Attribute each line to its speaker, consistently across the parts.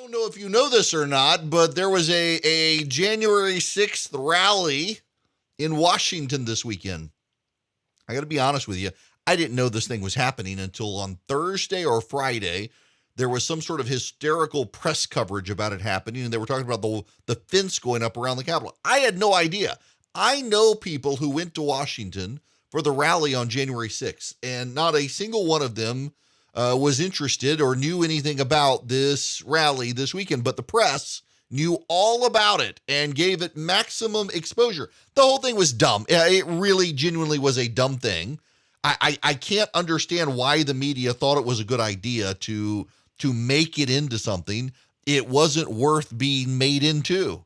Speaker 1: don't know if you know this or not, but there was a January 6th rally in Washington this weekend. I got to be honest with you. I didn't know this thing was happening until on Thursday or Friday. There was some sort of hysterical press coverage about it happening, and they were talking about the fence going up around the Capitol. I had no idea. I know people who went to Washington for the rally on January 6th, and not a single one of them was interested or knew anything about this rally this weekend, but the press knew all about it and gave it maximum exposure. The whole thing was dumb. It really genuinely was a dumb thing. I can't understand why the media thought it was a good idea to make it into something it wasn't worth being made into.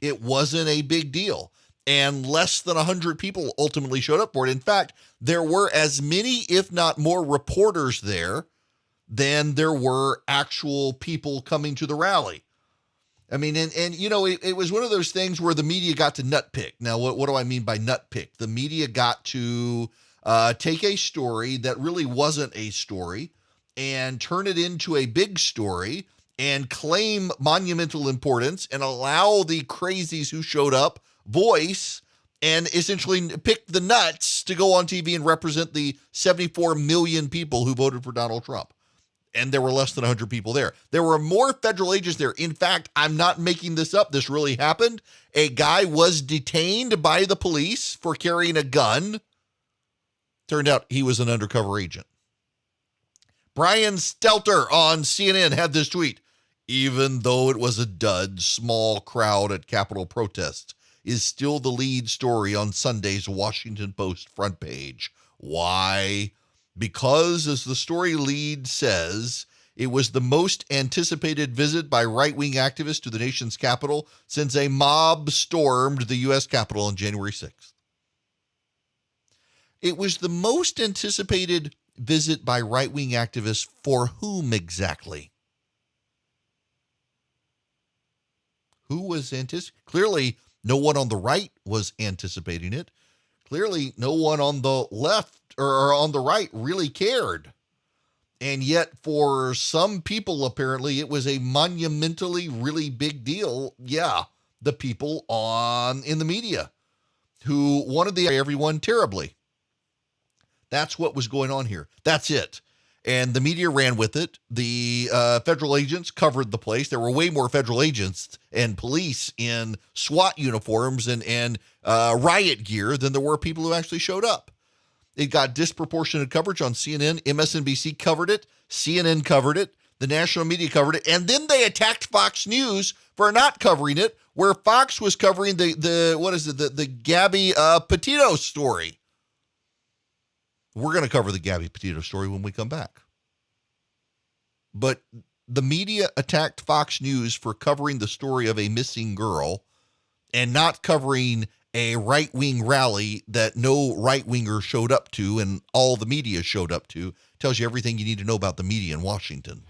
Speaker 1: It wasn't a big deal. And less than 100 people ultimately showed up for it. In fact, there were as many, if not more, reporters there than there were actual people coming to the rally. I mean, and you know, it was one of those things where the media got to nitpick. Now, what do I mean by nitpick? The media got to take a story that really wasn't a story and turn it into a big story and claim monumental importance and allow the crazies who showed up voice and essentially pick the nuts to go on TV and represent the 74 million people who voted for Donald Trump. And there were less than 100 people there. There were more federal agents there. In fact, I'm not making this up. This really happened. A guy was detained by the police for carrying a gun. Turned out he was an undercover agent. Brian Stelter on CNN had this tweet. Even though it was a dud, small crowd at Capitol protest is still the lead story on Sunday's Washington Post front page. Why? Because, as the story lead says, it was the most anticipated visit by right-wing activists to the nation's capital since a mob stormed the U.S. Capitol on January 6th. It was the most anticipated visit by right-wing activists for whom exactly? Who was anticipating? Clearly, no one on the right was anticipating it. Clearly, no one on the left or on the right really cared. And yet, for some people, apparently, it was a monumentally really big deal. Yeah, the people in the media who wanted everyone terribly. That's what was going on here. That's it. And the media ran with it. The federal agents covered the place. There were way more federal agents and police in SWAT uniforms and riot gear than there were people who actually showed up. It got disproportionate coverage on CNN. MSNBC covered it. CNN covered it. The national media covered it. And then they attacked Fox News for not covering it, where Fox was covering the Gabby Petito story. We're going to cover the Gabby Petito story when we come back. But the media attacked Fox News for covering the story of a missing girl and not covering a right-wing rally that no right-winger showed up to and all the media showed up to. Tells you everything you need to know about the media in Washington.